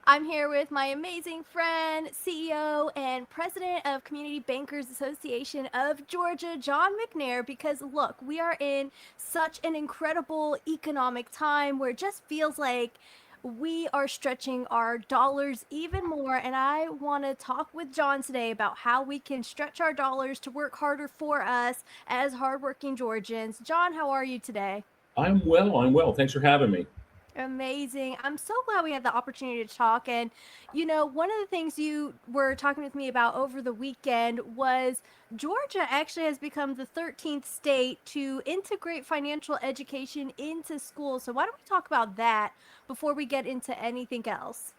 I'm here with my amazing friend, CEO, and president of Community Bankers Association of Georgia, John McNair, because look, we are in such an incredible economic time where it just feels like we are stretching our dollars even more. And I want to talk with John today about how we can stretch our dollars to work harder for us as hardworking Georgians. John, how are you today? I'm well. I'm well. Thanks for having me. Amazing. I'm so glad we had the opportunity to talk. And, one of the things you were talking with me about over the weekend was Georgia actually has become the 13th state to integrate financial education into schools. So, why don't we talk about that before we get into anything else?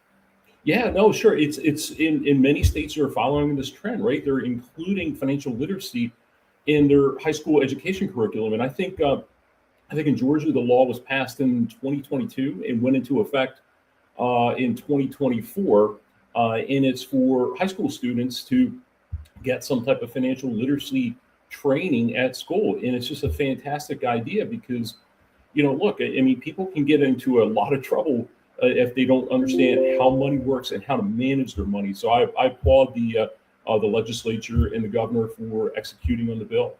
Yeah, no, sure. It's in many states are following this trend, right? They're including financial literacy in their high school education curriculum, and I think in Georgia the law was passed in 2022 and went into effect in 2024, and it's for high school students to get some type of financial literacy training at school, and it's just a fantastic idea because look, I mean, people can get into a lot of trouble if they don't understand how money works and how to manage their money. So I applaud the legislature and the governor for executing on the bill.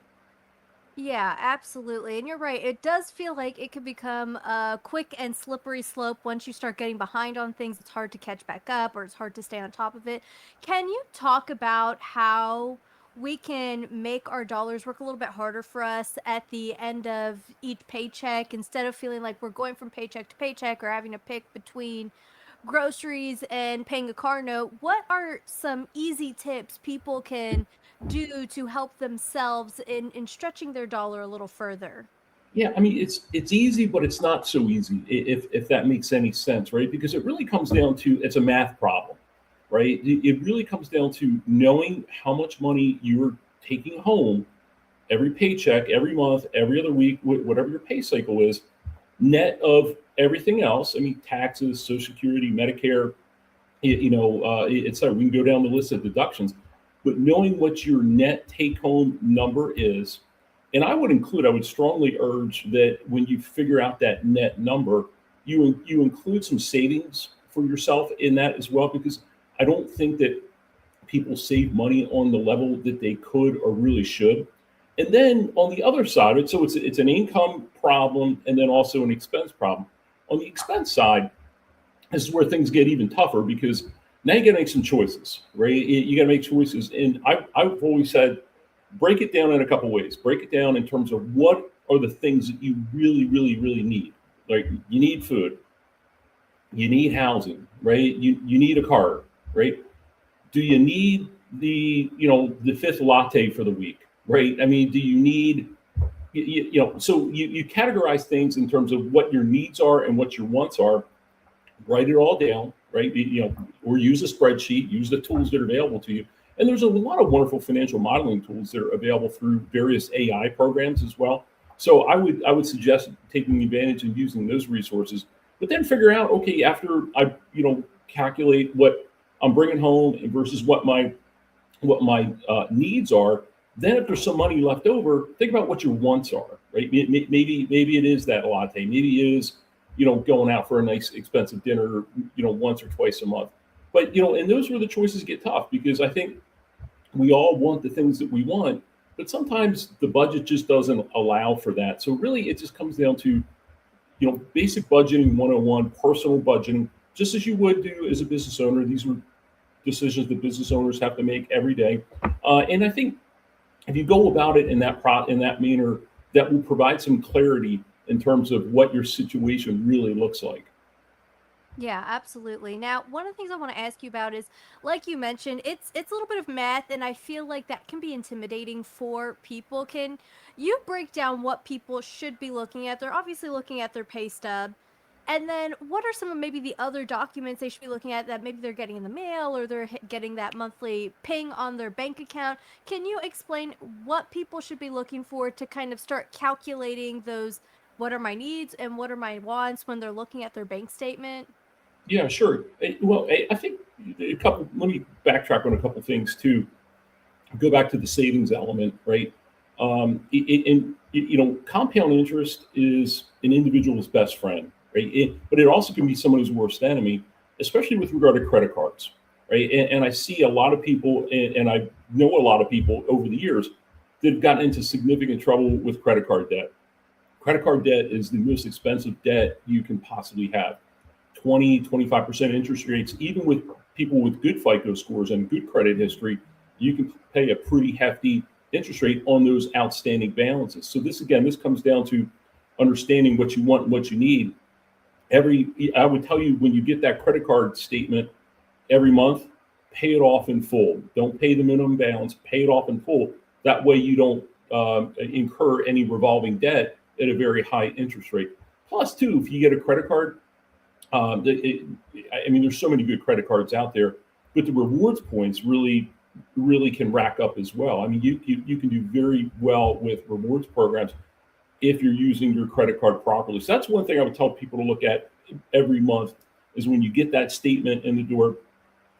Yeah, absolutely. And you're right. It does feel like it could become a quick and slippery slope once you start getting behind on things. It's hard to catch back up or it's hard to stay on top of it. Can you talk about how we can make our dollars work a little bit harder for us at the end of each paycheck instead of feeling like we're going from paycheck to paycheck or having to pick between groceries and paying a car note? What are some easy tips people can do to help themselves in stretching their dollar a little further? Yeah, I mean, it's easy, but it's not so easy if that makes any sense, right? Because it really comes down to it's a math problem, right? It really comes down to knowing how much money you're taking home every paycheck, every month, every other week, whatever your pay cycle is, net of everything else. I mean, taxes, Social Security, Medicare, etc. We can go down the list of deductions, but knowing what your net take home number is, and I would strongly urge that when you figure out that net number, you include some savings for yourself in that as well, because I don't think that people save money on the level that they could or really should. And then on the other side, so it's an income problem and then also an expense problem. On the expense side, this is where things get even tougher because now you got to make some choices, right? You got to make choices, and I've always said break it down in a couple ways. Break it down in terms of what are the things that you really, really, really need. Like you need food, you need housing, right? You need a car, right? Do you need the fifth latte for the week, right? I mean, do you need so you categorize things in terms of what your needs are and what your wants are, write it all down, right? Or use a spreadsheet, use the tools that are available to you. And there's a lot of wonderful financial modeling tools that are available through various AI programs as well. So I would suggest taking advantage and using those resources, but then figure out, okay, after I calculate what I'm bringing home versus what my needs are. Then if there's some money left over, think about what your wants are, right? Maybe it is that latte. Maybe it is going out for a nice expensive dinner, once or twice a month. But and those where the choices get tough because I think we all want the things that we want, but sometimes the budget just doesn't allow for that. So really, it just comes down to basic budgeting 101, personal budgeting, just as you would do as a business owner. These are decisions that business owners have to make every day, and I think if you go about it in that manner, that will provide some clarity in terms of what your situation really looks like. Yeah, absolutely. Now, one of the things I want to ask you about is, like you mentioned, it's a little bit of math, and I feel like that can be intimidating for people. Can you break down what people should be looking at? They're obviously looking at their pay stub. And then what are some of maybe the other documents they should be looking at that maybe they're getting in the mail or they're getting that monthly ping on their bank account? Can you explain what people should be looking for to kind of start calculating those what are my needs and what are my wants when they're looking at their bank statement? Yeah, sure. Well, I think a couple. Let me backtrack on a couple things too. Go back to the savings element, right? And compound interest is an individual's best friend, right? But it also can be somebody's worst enemy. especially with regard to credit cards, right? And I see a lot of people, and I know a lot of people over the years that have gotten into significant trouble with credit card debt. Credit card debt is the most expensive debt you can possibly have. 20, 25% interest rates, even with people with good FICO scores and good credit history, you can pay a pretty hefty interest rate on those outstanding balances. So this again, this comes down to understanding what you want and what you need. I would tell you, when you get that credit card statement every month, pay it off in full. Don't pay the minimum balance, pay it off in full. That way you don't incur any revolving debt at a very high interest rate. Plus, too, if you get a credit card, I mean, there's so many good credit cards out there, but the rewards points really can rack up as well. I mean, you can do very well with rewards programs if you're using your credit card properly. So that's one thing I would tell people to look at every month, is when you get that statement in the door,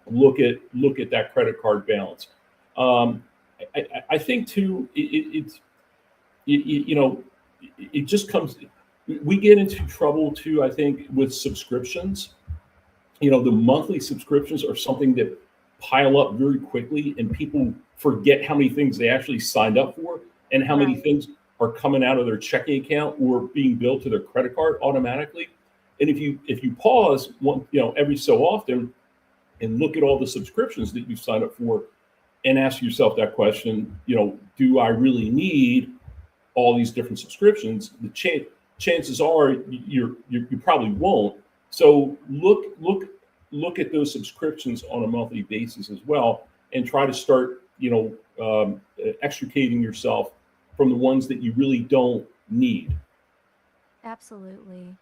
look at that credit card balance. Um, I think too, it's you know, it just comes. We get into trouble too, I think, with subscriptions. The monthly subscriptions are something that pile up very quickly, and people forget how many things they actually signed up for, and how many Right. things are coming out of their checking account or being billed to their credit card automatically. And if you pause one, every so often, and look at all the subscriptions that you've signed up for, and ask yourself that question, do I really need all these different subscriptions? Chances are you probably won't. So look at those subscriptions on a monthly basis as well, and try to start extricating yourself from the ones that you really don't need. Absolutely.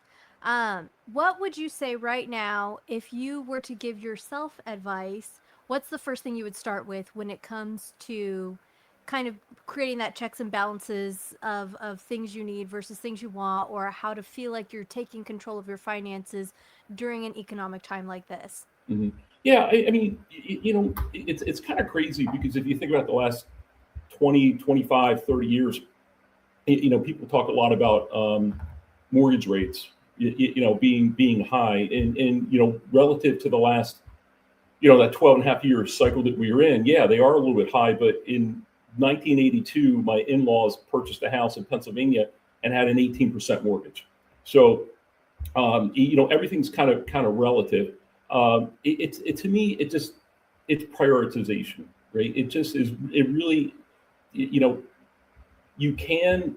What would you say right now, if you were to give yourself advice? What's the first thing you would start with when it comes to kind of creating that checks and balances of things you need versus things you want, or how to feel like you're taking control of your finances during an economic time like this? Mhm. Yeah, I mean, it's kind of crazy, because if you think about the last 20, 25, 30 years, people talk a lot about mortgage rates, being high, and relative to the last, that 12 and a half year cycle that we were in. Yeah, they are a little bit high, but in 1982, my in-laws purchased a house in Pennsylvania and had an 18% mortgage. So everything's kind of relative. To me, it's prioritization, right? It just is. It really, you know you can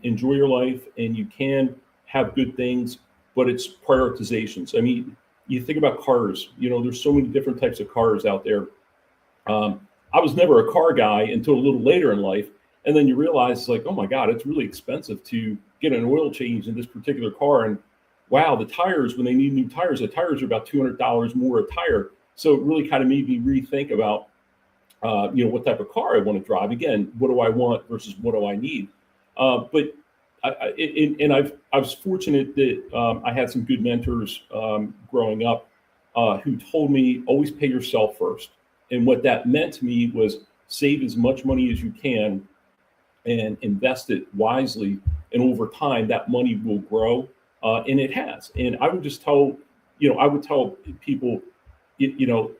enjoy your life, and you can have good things, but it's prioritizations. I mean, you think about cars. There's so many different types of cars out there. I was never a car guy until a little later in life, and then you realize, like, oh my God, it's really expensive to get an oil change in this particular car, and wow, the tires, when they need new tires, the tires are about $200 more a tire. So it really kind of made me rethink about what type of car I want to drive. Again, what do I want versus what do I need? But I was fortunate that I had some good mentors growing up, who told me, always pay yourself first. And what that meant to me was, save as much money as you can and invest it wisely. And over time, that money will grow, and it has. And I would just tell, I would tell people, you know,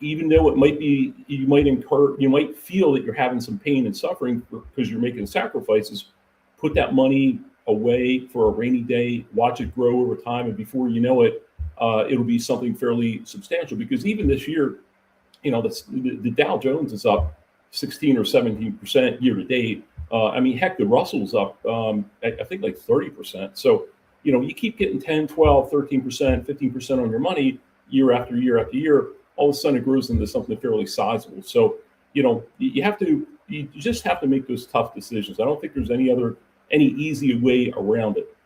even though it might be, you might feel that you're having some pain and suffering because you're making sacrifices. Put that money away for a rainy day, watch it grow over time, and before you know it, it'll be something fairly substantial. Because even this year, the Dow Jones is up 16 or 17% year to date. I mean, heck, the Russell's up, I think, like 30%. So, you keep getting 10, 12, 13%, 15% on your money year after year after year, all of a sudden it grows into something fairly sizable. So, you just have to make those tough decisions. I don't think there's any easy way around it.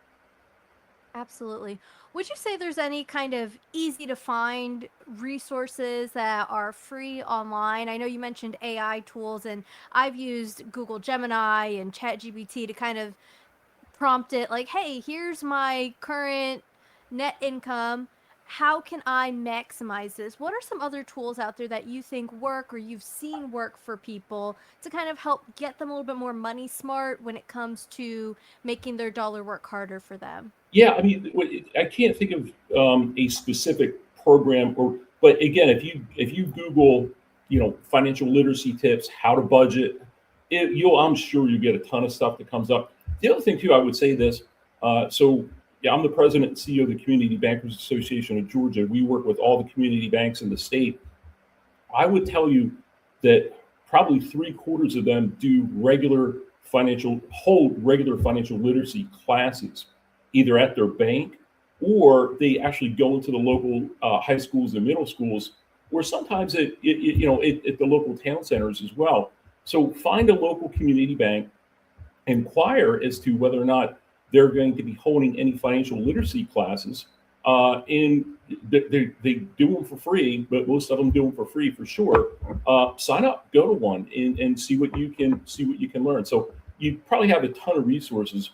Absolutely. Would you say there's any kind of easy to find resources that are free online? I know you mentioned AI tools, and I've used Google Gemini and ChatGPT to kind of prompt it like, hey, here's my current net income. How can I maximize this? What are some other tools out there that you think work, or you've seen work for people to kind of help get them a little bit more money smart when it comes to making their dollar work harder for them? Yeah, I mean, I can't think of a specific program, but again, if you Google, financial literacy tips, how to budget, I'm sure you get a ton of stuff that comes up. The other thing too, I would say this. So yeah, I'm the president and CEO of the Community Bankers Association of Georgia. We work with all the community banks in the state. I would tell you that probably three-quarters of them do hold regular financial literacy classes, either at their bank or they actually go into the local high schools and middle schools, or sometimes at the local town centers as well. So find a local community bank, inquire as to whether or not they're going to be holding any financial literacy classes. And they do them for free, but most of them do them for free for sure. Sign up, go to one, and see what you can learn. So you probably have a ton of resources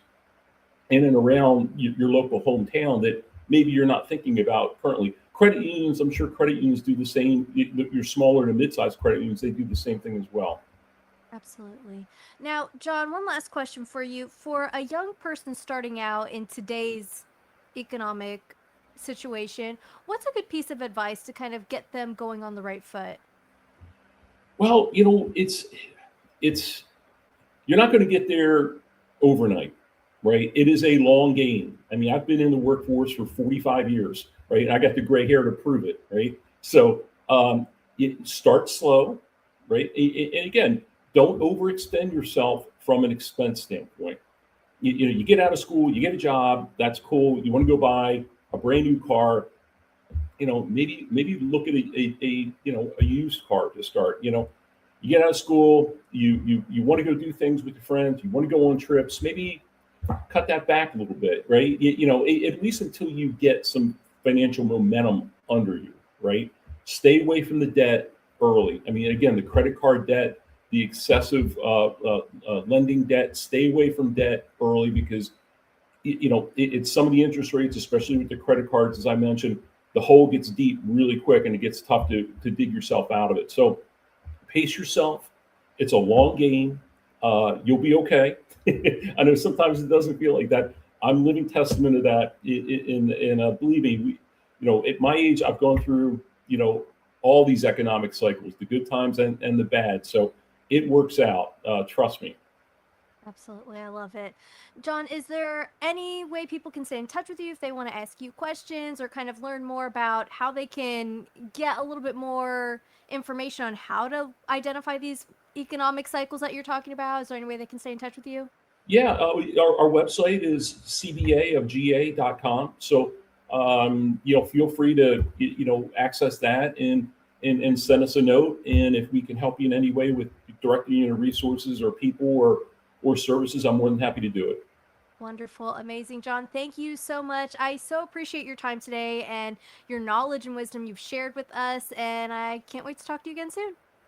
in and around your local hometown that maybe you're not thinking about currently. Credit unions, I'm sure credit unions do the same. Your smaller to mid-sized credit unions, they do the same thing as well. Absolutely. Now, John, one last question for you. For a young person starting out in today's economic situation, what's a good piece of advice to kind of get them going on the right foot? Well, it's you're not going to get there overnight, right? It is a long game. I mean, I've been in the workforce for 45 years, right? I got the gray hair to prove it, right? So start slow, right? And again, don't overextend yourself from an expense standpoint. You get out of school, you get a job, that's cool. You want to go buy a brand new car, maybe look at a used car to start. You get out of school, you want to go do things with your friends, you want to go on trips, maybe cut that back a little bit, right? At least until you get some financial momentum under you, right? Stay away from the debt early. I mean, again, the credit card debt, the excessive lending debt, stay away from debt early because it's some of the interest rates, especially with the credit cards, as I mentioned, the hole gets deep really quick and it gets tough to dig yourself out of it. So pace yourself. It's a long game. You'll be okay. I know sometimes it doesn't feel like that. I'm living testament of that. Believe me, at my age, I've gone through, all these economic cycles, the good times and the bad. So it works out. Trust me. Absolutely. I love it. John, is there any way people can stay in touch with you if they want to ask you questions or kind of learn more about how they can get a little bit more information on how to identify these economic cycles that you're talking about? Is there any way they can stay in touch with you? Yeah, our website is cbaofga.com. So, feel free to, access that and send us a note. And if we can help you in any way with directing you to resources or people or services, I'm more than happy to do it. Wonderful. Amazing. John, thank you so much. I so appreciate your time today and your knowledge and wisdom you've shared with us. And I can't wait to talk to you again soon.